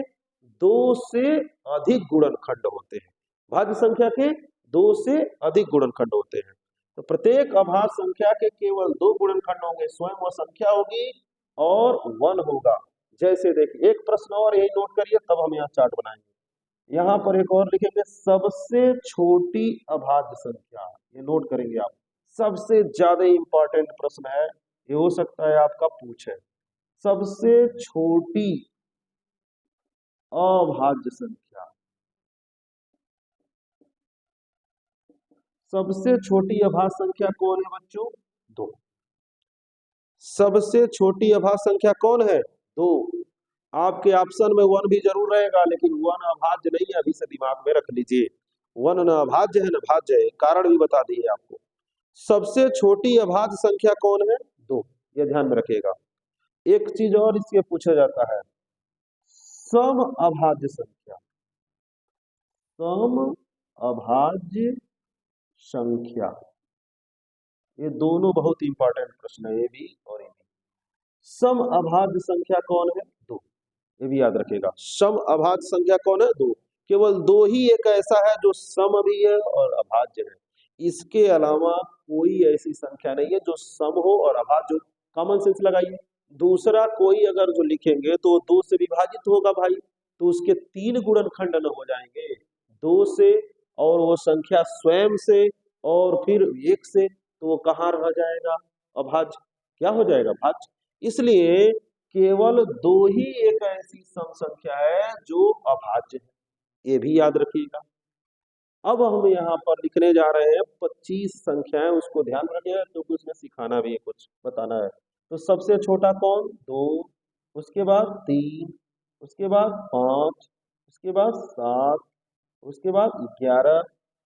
दो से अधिक गुणनखंड होते हैं। भाज्य संख्या के दो से अधिक गुणनखंड होते हैं। तो प्रत्येक अभाज्य संख्या के केवल दो गुणनखंड होंगे, स्वयं वह संख्या होगी और वन होगा। जैसे देखिए एक प्रश्न और, यही नोट करिए, तब हम यहाँ चार्ट बनाएंगे। यहाँ पर एक और लिखेंगे, सबसे छोटी अभाज्य संख्या, ये नोट करेंगे आप। सबसे ज्यादा इंपॉर्टेंट प्रश्न है, ये हो सकता है आपका पूछे। सबसे छोटी अभाज्य संख्या, सबसे छोटी अभाज्य संख्या कौन है बच्चों? दो। सबसे छोटी अभाज्य संख्या कौन है? दो। आपके ऑप्शन में वन भी जरूर रहेगा, लेकिन वन अभाज्य नहीं है, अभी से दिमाग में रख लीजिए। वन न अभाज्य है न भाज्य है, कारण भी बता दिए आपको। सबसे छोटी अभाज्य संख्या कौन है? दो, ये ध्यान में रखिएगा। एक चीज और इससे पूछा जाता है, सम अभाज्य संख्या। सम अभाज्य संख्या, ये दोनों बहुत इंपॉर्टेंट प्रश्न है, ये भी और ये भी। सम अभाज्य संख्या कौन है? दो, ये भी याद रखिएगा। सम अभाज्य संख्या कौन है? दो। केवल दो ही एक ऐसा है जो सम भी है और अभाज्य है, इसके अलावा कोई ऐसी संख्या नहीं है जो सम हो और अभाज्य हो। कॉमन सेंस लगाइए। दूसरा कोई अगर जो लिखेंगे तो दो से विभाजित होगा भाई, तो उसके तीन गुणनखंड न हो जाएंगे, दो से और वो संख्या स्वयं से और फिर एक से, तो वो कहाँ रह जाएगा? अभाज्य। क्या हो जाएगा? भाज्य। इसलिए केवल दो ही एक ऐसी सम संख्या है जो अभाज्य है, ये भी याद रखिएगा। अब हम यहाँ पर लिखने जा रहे हैं 25 संख्याएं, उसको ध्यान रखिएगा क्योंकि उसमें सिखाना भी है, कुछ बताना है। तो सबसे छोटा कौन? दो, उसके बाद 3, उसके बाद 5, उसके बाद 7, उसके बाद 11।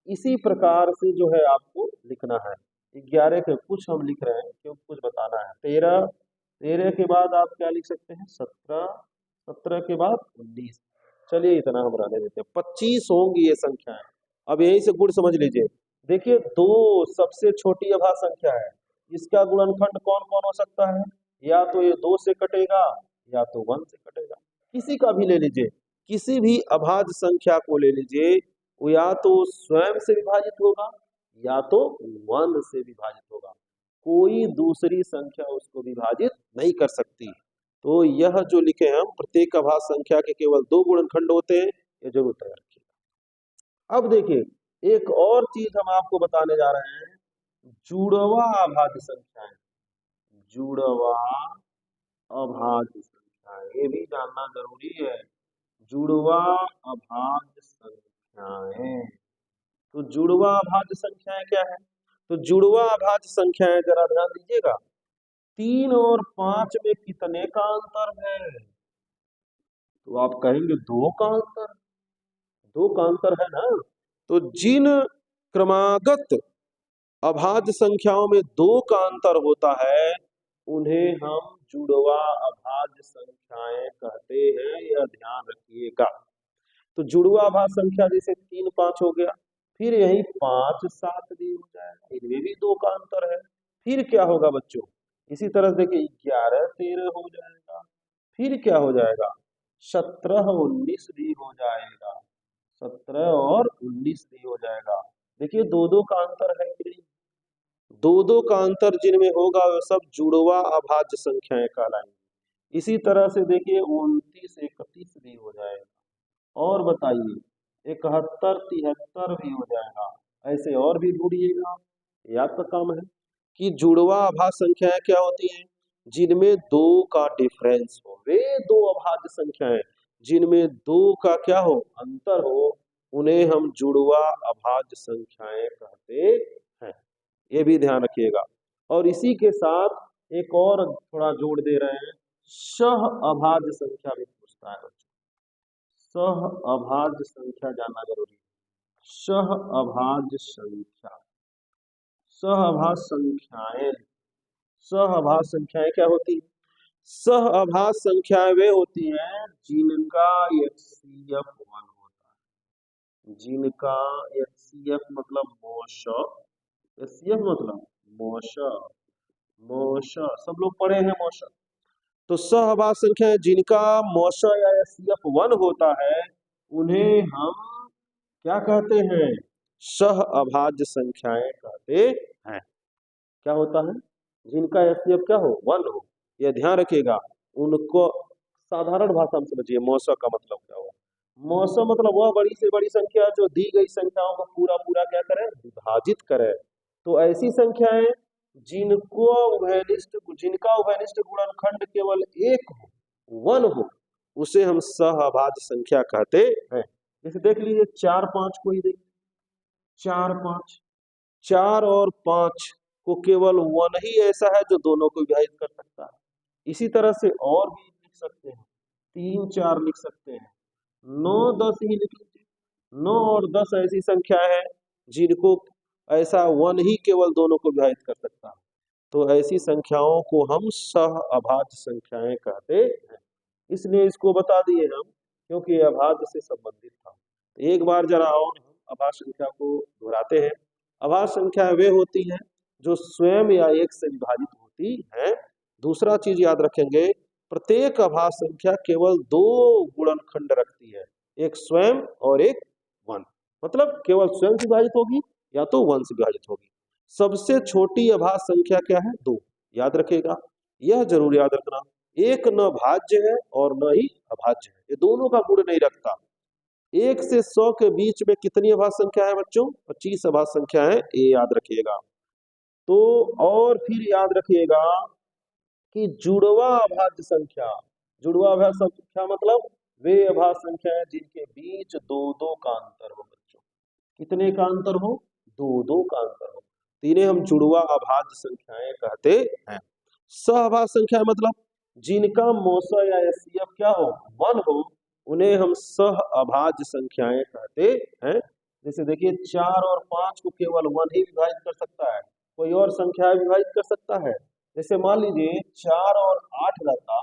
इसी प्रकार से जो है आपको लिखना है। 11 के कुछ हम लिख रहे हैं क्योंकि कुछ बताना है। 13, 13 के बाद आप क्या लिख सकते हैं? 17, 17 के बाद 19। चलिए इतना हम रहने देते हैं, 25 होंगी ये संख्याएं। अब यही से गुण समझ लीजिए। देखिए दो सबसे छोटी अभाज्य संख्या है, इसका गुणनखंड कौन कौन हो सकता है? या तो ये दो से कटेगा या तो वन से कटेगा, किसी का भी ले लीजिए। किसी भी अभाज्य संख्या को ले लीजिए, वो या तो स्वयं से विभाजित होगा या तो वन से विभाजित होगा, कोई दूसरी संख्या उसको विभाजित नहीं कर सकती। तो यह जो लिखे हम, प्रत्येक अभाज्य संख्या के केवल दो गुणनखंड होते हैं, ये जरूर तैयार रखिएगा। अब देखिए एक और चीज हम आपको बताने जा रहे हैं, जुड़वा अभाज्य संख्याएं। जुड़वा अभाज्य संख्याएं, ये भी जानना जरूरी है। जुड़वा अभाज्य संख्याएं, तो जुड़वा अभाज्य संख्याएं क्या है? तो जुड़वा अभाज्य संख्याएं जरा ध्यान दीजिएगा, 3 और 5 में कितने का अंतर है? तो आप कहेंगे 2 का अंतर, 2 का अंतर है ना। तो जिन क्रमागत अभाज्य संख्याओं में 2 का अंतर होता है उन्हें हम जुड़वा अभाज्य संख्याएं कहते हैं, यह ध्यान रखिएगा। तो जुड़वा अभाज्य संख्या जैसे 3 5 हो गया, फिर यही 5 7 भी हो जाएगा, इनमें भी 2 का अंतर है। फिर क्या होगा बच्चों, इसी तरह से देखिए 11 13 हो जाएगा, फिर क्या हो जाएगा 17 19 भी हो जाएगा, 17 और 19 भी हो जाएगा। देखिए 2 का अंतर है कि नहीं, 2 का अंतर जिनमें होगा वह सब जुड़वा अभाज्य संख्याएं कहलाएंगी। इसी तरह से देखिए 29 31 भी हो जाएगा, और बताइए 71 73 भी हो जाएगा। ऐसे और भी ढूंढिएगा, याद तो कम है कि जुड़वा अभाज्य संख्याएं क्या होती हैं, जिनमें 2 का डिफरेंस हो, वे 2 अभाज्य संख्याएं जिनमें 2 का क्या हो अंतर हो, उन्हें हम जुड़वा अभाज्य संख्याएं कहते हैं। ये भी ध्यान रखिएगा। और इसी के साथ एक और थोड़ा जोड़ दे रहे हैं, सह अभाज्य संख्या भी पूछता है बच्चों, सह अभाज्य संख्या जानना जरूरी है। सह अभाज्य संख्या, सह अभाज्य संख्याएं, सह अभाज्य संख्याएं क्या होती है, सह अभाज्य संख्याएं वे होती हैं जिनका HCF 1 होता है, जिनका HCF मतलब मोश, HCF मतलब मोश, मोश सब लोग पढ़े हैं मोश। तो सहअभाज्य संख्या जिनका मोश या HCF 1 होता है, उन्हें हम क्या कहते हैं, सहअभाज्य संख्याएं कहते हैं। क्या होता है, जिनका HCF क्या हो 1 हो, यह ध्यान रखिएगा। उनको साधारण भाषा में समझिए, मौसा का मतलब क्या हुआ, मौसा मतलब वह बड़ी से बड़ी संख्या जो दी गई संख्याओं को पूरा पूरा क्या करे, विभाजित करे। तो ऐसी संख्याएं जिनको उभयनिष्ठ, जिनका उभयनिष्ठ गुणनखंड केवल 1 हो 1 हो, उसे हम सहअभाज्य संख्या कहते हैं। जैसे देख लीजिए 4 5 को ही देखिए, 4 5, 4 और 5 को केवल 1 ही ऐसा है जो दोनों को विभाजित कर सकता है। इसी तरह से और भी लिख सकते हैं, 3 4 लिख सकते हैं, 9 10 ही लिख लीजिए। 9 और 10 ऐसी संख्या है जिनको ऐसा 1 ही केवल दोनों को विभाजित कर सकता है। तो ऐसी संख्याओं को हम सहअभाज्य संख्याएं कहते हैं। इसलिए इसको बता दिए हम, क्योंकि ये अभाज्य से संबंधित था। तो एक बार जरा और हम अभाज्य संख्या को दोहराते हैं। अभाज्य संख्या वे होती हैं जो स्वयं या एक से विभाजित होती हैं। दूसरा चीज याद रखेंगे, प्रत्येक अभाज्य संख्या केवल 2 गुणनखंड रखती है, एक स्वयं और एक 1, मतलब केवल स्वयं से विभाजित होगी या तो 1 से विभाजित होगी। सबसे छोटी अभाज्य संख्या क्या है, 2, याद रखेगा, यह जरूर याद रखना। एक न भाज्य है और न ही अभाज्य है, ये दोनों का गुण नहीं रखता। 1 से 100 के बीच में कितनी अभाज्य संख्या है बच्चों, 25 अभाज्य संख्या है, ये याद रखिएगा। तो और फिर याद रखिएगा कि जुड़वा अभाज्य संख्या, जुड़वा अभाज्य संख्या मतलब वे अभाज्य संख्या है जिनके बीच 2 का अंतर हो बच्चों। कितने का अंतर हो, 2 का अंतर हो, इन्हें हम जुड़वा अभाज्य संख्याएं कहते हैं। सहअभाज्य संख्या मतलब जिनका मौसा या HCF क्या हो 1 हो, उन्हें हम सहअभाज्य संख्याएं कहते हैं। जैसे देखिए 4 और 5 को केवल 1 ही विभाजित कर सकता है, कोई और संख्या विभाजित कर सकता है। जैसे मान लीजिए 4 और 8 रहता,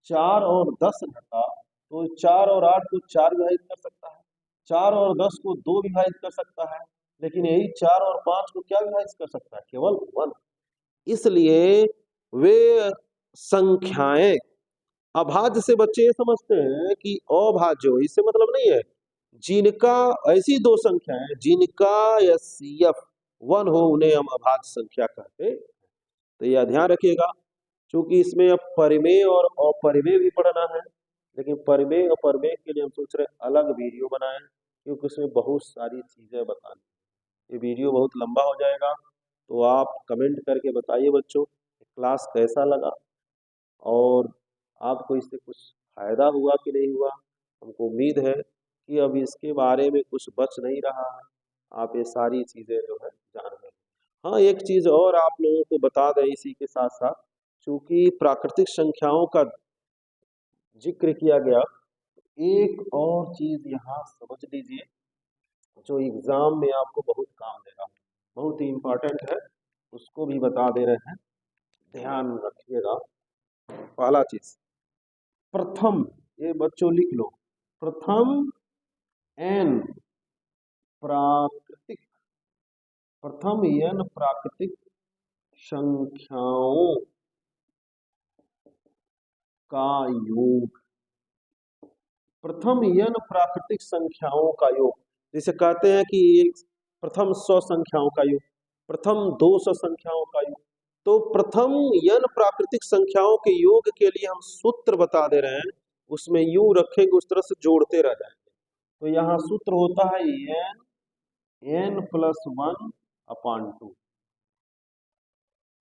4 और 10 रहता, तो 4 और 8 को 4 विभाजित कर सकता है, 4 और 10 को 2 विभाजित कर सकता है, लेकिन यही 4 और 5 को क्या विभाजित कर सकता है, केवल 1। इसलिए वे संख्याएं अभाज्य से बच्चे ये समझते हैं कि अभाज्य हो, इससे मतलब नहीं है, जिनका ऐसी 2 संख्याएं जिनका HCF 1 हो उन्हें हम अभाज्य संख्या कहते हैं। तो यह ध्यान रखिएगा, क्योंकि इसमें अब परिमेय और अपरिमेय भी पढ़ना है, लेकिन परिमेय और अपरिमेय के लिए हम सोच रहे अलग वीडियो बनाएं, क्योंकि उसमें बहुत सारी चीजें बतानी। ये वीडियो बहुत लंबा हो जाएगा, तो आप कमेंट करके बताइए बच्चों क्लास कैसा लगा और आपको इससे कुछ फायदा हुआ कि नहीं हुआ। हमको उम्मीद है कि अब इसके बारे में कुछ बच नहीं रहा है, आप ये सारी चीज़ें जो है जान गए। हाँ, एक चीज़ और आप लोगों को बता दें इसी के साथ साथ, चूंकि प्राकृतिक संख्याओं का जिक्र किया गया, एक और चीज़ यहाँ समझ लीजिए जो एग्जाम में आपको बहुत काम देगा, बहुत ही इम्पोर्टेंट है, उसको भी बता दे रहे हैं, ध्यान रखिएगा। पहला चीज प्रथम, ये बच्चों लिख लो, प्रथम एन प्राकृतिक, प्रथम एन प्राकृतिक संख्याओं का योग, प्रथम एन प्राकृतिक संख्याओं का योग। जैसे कहते हैं कि प्रथम 100 संख्याओं का योग, प्रथम 200 संख्याओं का योग। तो प्रथम एन प्राकृतिक संख्याओं के योग के लिए हम सूत्र बता दे रहे हैं, उसमें यूं रखेंगे, उस तरह से जोड़ते रह जाएंगे। तो यहाँ सूत्र होता है एन प्लस 1/2।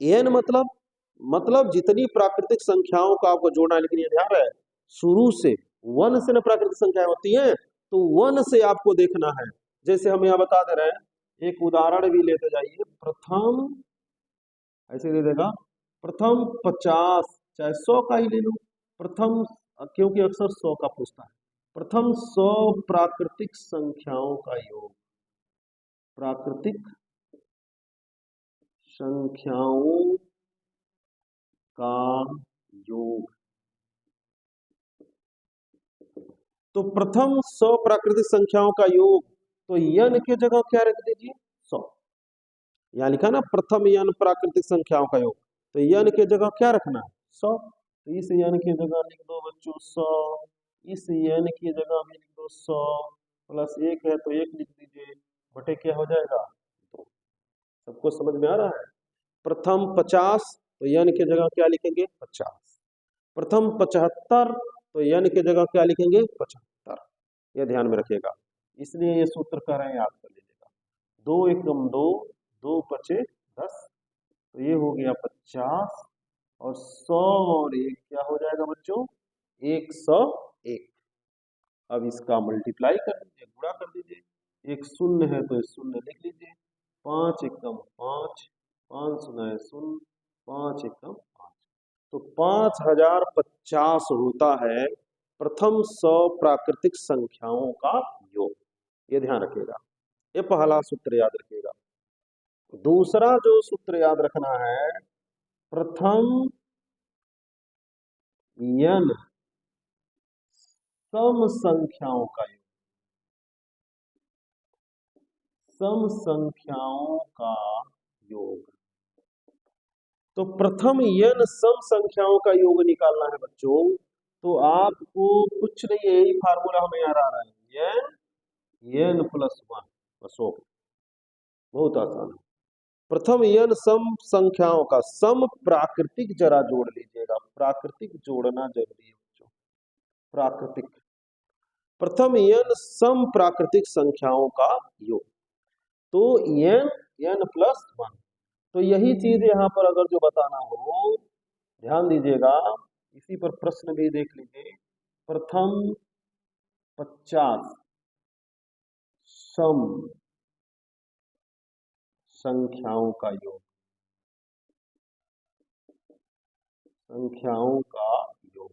एन मतलब जितनी प्राकृतिक संख्याओं का आपको जोड़ना है, लेकिन ये ध्यान रहे शुरू से 1 से न प्राकृतिक संख्याएं होती हैं, तो 1 से आपको देखना है। जैसे हम यहाँ बता दे रहे हैं, एक उदाहरण भी लेते जाइए, प्रथम ऐसे दे देगा, प्रथम 50, चाहे 100 का ही ले लो, प्रथम, क्योंकि अक्सर 100 का पूछता है, प्रथम 100 प्राकृतिक संख्याओं का योग, प्राकृतिक संख्याओं का योग। तो प्रथम 100 प्राकृतिक संख्याओं का योग, तो यन के जगह क्या रख दीजिए 100, यहाँ लिखा ना प्रथम यन प्राकृतिक संख्याओं का योग, तो यन के जगह क्या रखना है 100। तो इस यन की जगह लिख दो बच्चों 100, इस यन की जगह भी लिख दो 100, प्लस 1 है तो 1 लिख दीजिए, बटे क्या हो जाएगा 2। सबको समझ में आ रहा है? प्रथम 50, तो यन की जगह क्या लिखेंगे 50। प्रथम 75, तो यन की जगह क्या लिखेंगे 75। यह ध्यान में रखिएगा, इसलिए ये सूत्र कह रहे हैं, याद कर लीजिएगा। 2 एकम 2, 2 पचे 10, तो ये हो गया 50, और 100 और 1 क्या हो जाएगा बच्चों 101। अब इसका मल्टीप्लाई कर दीजिए, गुणा कर दीजिए, एक शून्य है तो शून्य लिख लीजिए, 5 एकम 5, 5 शून्य शून्य, 5 एकम 5, तो 5050 होता है प्रथम 100 प्राकृतिक संख्याओं का योग। ये ध्यान रखिएगा, ये पहला सूत्र याद रखिएगा। दूसरा जो सूत्र याद रखना है, प्रथम n सम संख्याओं का योग, सम संख्याओं का योग। तो प्रथम n सम संख्याओं का योग निकालना है बच्चों, तो आपको कुछ नहीं, यही फार्मूला हमें याद आ रहा है, n प्लस 1, बस हो गया, बहुत आसान है। प्रथम n सम संख्याओं का, सम प्राकृतिक जरा जोड़ लीजिएगा, प्राकृतिक जोड़ना जरूरी है बच्चों, प्राकृतिक, प्रथम n सम प्राकृतिक संख्याओं का योग, तो n प्लस 1। तो यही चीज यहाँ पर अगर जो बताना हो, ध्यान दीजिएगा, इसी पर प्रश्न भी देख लीजिए, प्रथम 50 सम संख्याओं का योग, संख्याओं का योग।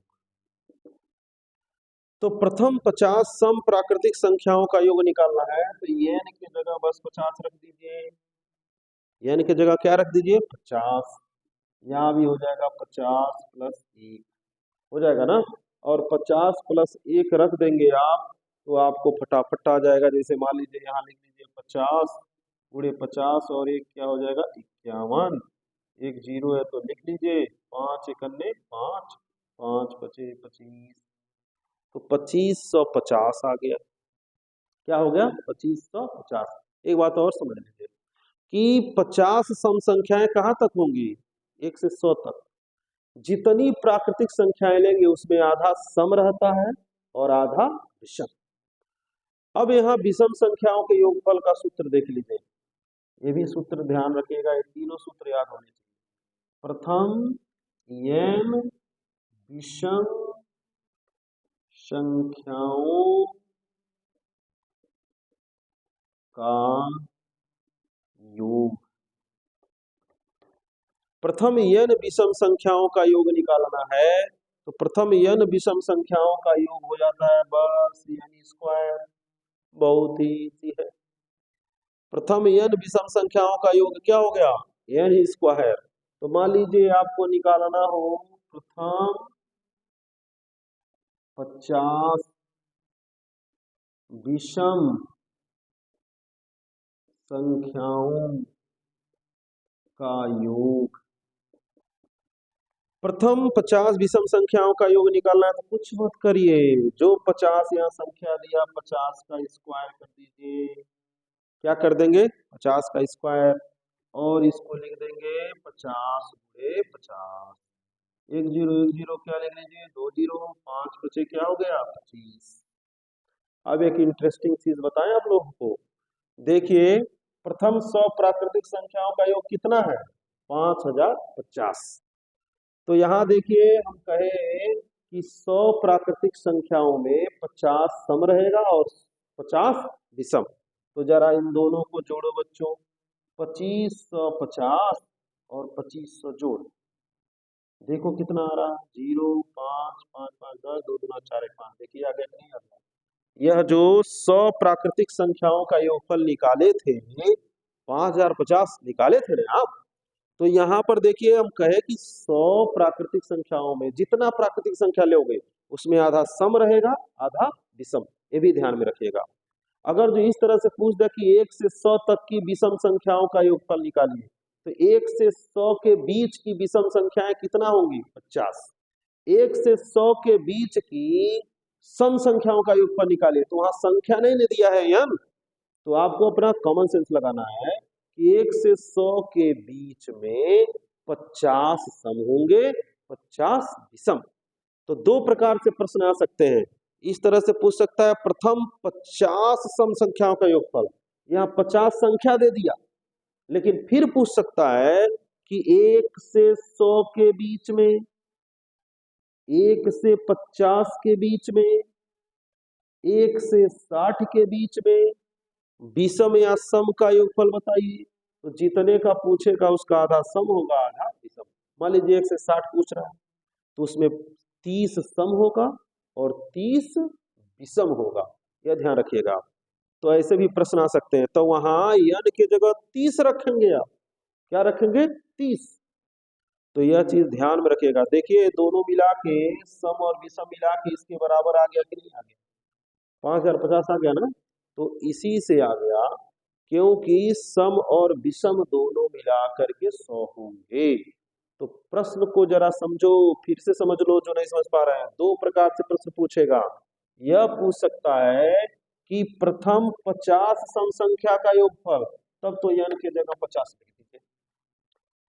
तो प्रथम 50 सम प्राकृतिक संख्याओं का योग निकालना है, तो n की जगह बस 50 रख दीजिए, n की जगह क्या रख दीजिए 50, यहाँ भी हो जाएगा 50 प्लस 1 हो जाएगा ना, और 50 प्लस 1 रख देंगे आप, तो आपको फटाफट आ जाएगा। जैसे मान लीजिए यहाँ लिख लीजिए 50 गुणे 50 और 1 क्या हो जाएगा 51, एक जीरो है तो लिख लीजिए, 5 एकन्ने 5, 5 पचे 25, तो 2550 आ गया। क्या हो गया 2550। एक बात और समझ लीजिए कि 50 सम संख्याएं कहाँ तक होंगी 1 से 100 तक। जितनी प्राकृतिक संख्याएं लेंगे उसमें आधा सम रहता है और आधा विषम। अब यहाँ विषम संख्याओं के योगफल का सूत्र देख लीजिए, ये भी सूत्र ध्यान रखिएगा, ये तीनों सूत्र याद होने चाहिए। प्रथम n विषम संख्याओं का योग, प्रथम n विषम संख्याओं का योग निकालना है, तो प्रथम n विषम संख्याओं का योग हो जाता है बस n², बहुत ही इजी है। प्रथम n विषम संख्याओं का योग क्या हो गया n²। तो मान लीजिए आपको निकालना हो प्रथम 50 विषम संख्याओं का योग। प्रथम 50 विषम संख्याओं का योग निकालना है तो कुछ मत करिए, जो 50 यहाँ संख्या दिया 50 का स्क्वायर कर दीजिए। क्या कर देंगे? 50 का स्क्वायर, और इसको लिख देंगे 50 गुणे 50। 1 0 1 0 क्या लिख लीजिए? 2 0, 5 बचे क्या हो गया? 25। अब एक इंटरेस्टिंग चीज बताएं आप लोगों को, देखिए प्रथम 100 प्राकृतिक संख्याओं का योग कितना है? 5050। तो यहाँ देखिए हम कहे कि 100 प्राकृतिक संख्याओं में 50 सम रहेगा और 50 विषम। तो जरा इन दोनों को जोड़ो बच्चों, 2550 और 2500 जोड़, देखो कितना आ रहा है? 0 5 5 5 10, 2 दूना 4 1 5। देखिए आ गया कि नहीं आ गया? यह जो 100 प्राकृतिक संख्याओं का योगफल निकाले थे, 5050 निकाले थे ना आप, तो यहाँ पर देखिए हम कहे कि 100 प्राकृतिक संख्याओं में जितना प्राकृतिक संख्या लोगे उसमें आधा सम रहेगा, आधा विषम। ये भी ध्यान में रखिएगा। अगर जो इस तरह से पूछ दे कि 1 से 100 तक की विषम संख्याओं का योगफल निकालिए, तो 1 से 100 के बीच की विषम संख्याएं कितना होंगी? 50। 1 से 100 के बीच की सम संख्याओं का योगफल निकालिए, तो वहां संख्या नहीं दिया है यन, तो आपको अपना कॉमन सेंस लगाना है कि 1 से 100 के बीच में 50 सम होंगे, 50 विषम। तो दो प्रकार से प्रश्न आ सकते हैं। इस तरह से पूछ सकता है प्रथम 50 सम संख्याओं का योगफल, यहाँ 50 संख्या दे दिया, लेकिन फिर पूछ सकता है कि 1 से 100 के बीच में, 1 से 50 के बीच में, 1 से 60 के बीच में विषम या सम का योगफल बताइए। तो जितने का पूछेगा उसका आधा सम होगा, आधा विषम। मान लीजिए 1 से 60 पूछ रहा है, तो उसमें 30 सम होगा और 30 विषम होगा, यह ध्यान रखिएगा आप। तो ऐसे भी प्रश्न आ सकते हैं, तो वहां यन के जगह 30 रखेंगे आप। क्या रखेंगे? 30। तो यह चीज ध्यान में रखिएगा। देखिए दोनों मिला के, सम और विषम मिला के इसके बराबर आ गया कि नहीं आ गया? 5050 आ गया ना? तो इसी से आ गया, क्योंकि सम और विषम दोनों मिला करके 100 होंगे। तो प्रश्न को जरा समझो, फिर से समझ लो जो नहीं समझ पा रहे हैं। दो प्रकार से प्रश्न पूछेगा। यह पूछ सकता है कि प्रथम 50 सम संख्या का योगफल, तब तो यन के जगह 50 लिख दीजिए।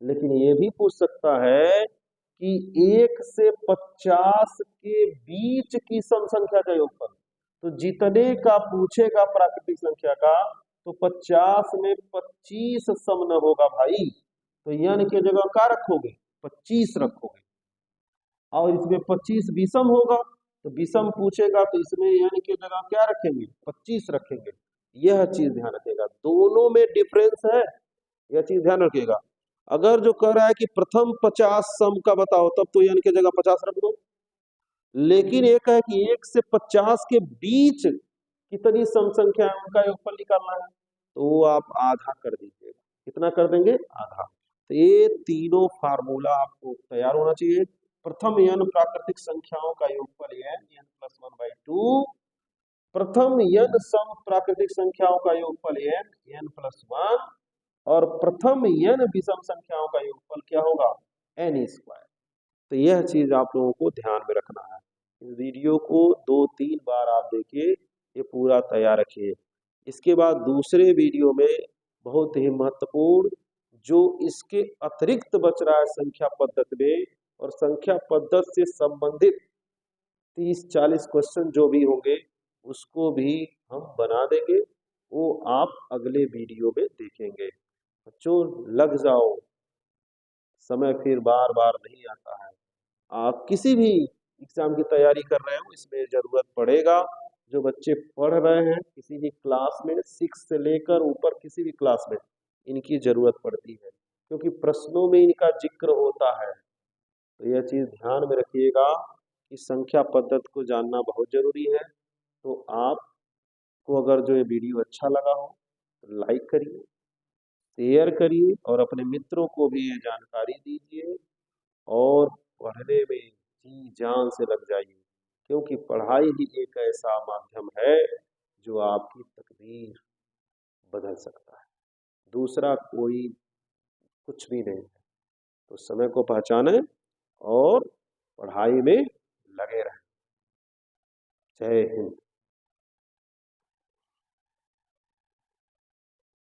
लेकिन ये भी पूछ सकता है कि 1 से 50 के बीच की सम संख्या का योगफल, तो जितने का पूछेगा प्राकृतिक संख्या का, तो 50 में 25 सम न होगा भाई, तो यन के जगह क्या रखोगे? 25 रखोगे। और इसमें 25 विषम होगा, तो विषम पूछेगा तो इसमें यन के जगह क्या रखेंगे? 25 रखेंगे। यह चीज ध्यान रखिएगा, दोनों में डिफरेंस है, यह चीज ध्यान रखिएगा। अगर जो कह रहा है कि प्रथम 50 सम का बताओ, तब तो यन के जगह 50 रख दो। लेकिन एक है कि 1 से 50 के बीच कितनी सम संख्या है उनका योगफल निकालना है, तो वो आप आधा कर दीजिएगा। कितना कर देंगे? आधा। तो ये तीनों फार्मूला आपको तैयार होना चाहिए। प्रथम n प्राकृतिक संख्याओं का योगफल n प्लस 1/2, प्रथम n सम प्राकृतिक संख्याओं का योगफल n प्लस 1, और प्रथम n विषम संख्याओं का योगफल क्या होगा? n square. तो यह चीज आप लोगों को ध्यान में रखना है। इस वीडियो को 2-3 बार आप देखिए, ये पूरा तैयार रखिए। इसके बाद दूसरे वीडियो में बहुत ही महत्वपूर्ण, जो इसके अतिरिक्त बच रहा है संख्या पद्धति में, और संख्या पद्धति से संबंधित 30-40 क्वेश्चन जो भी होंगे उसको भी हम बना देंगे, वो आप अगले वीडियो में देखेंगे। बच्चों लग जाओ, समय फिर बार बार नहीं आता है। आप किसी भी एग्जाम की तैयारी कर रहे हो, इसमें जरूरत पड़ेगा। जो बच्चे पढ़ रहे हैं किसी भी क्लास में, 6 से लेकर ऊपर किसी भी क्लास में, इनकी जरूरत पड़ती है, क्योंकि प्रश्नों में इनका जिक्र होता है। तो यह चीज ध्यान में रखिएगा कि संख्या पद्धति को जानना बहुत जरूरी है। तो आपको अगर जो ये वीडियो अच्छा लगा हो तो लाइक करिए, शेयर करिए, और अपने मित्रों को भी ये जानकारी दीजिए। और पढ़ने में जी जान से लग जाइए, क्योंकि पढ़ाई ही एक ऐसा माध्यम है जो आपकी तकदीर बदल सकता है। दूसरा कोई कुछ भी नहीं है। तो समय को पहचानें और पढ़ाई में लगे रहें। जय हिंद।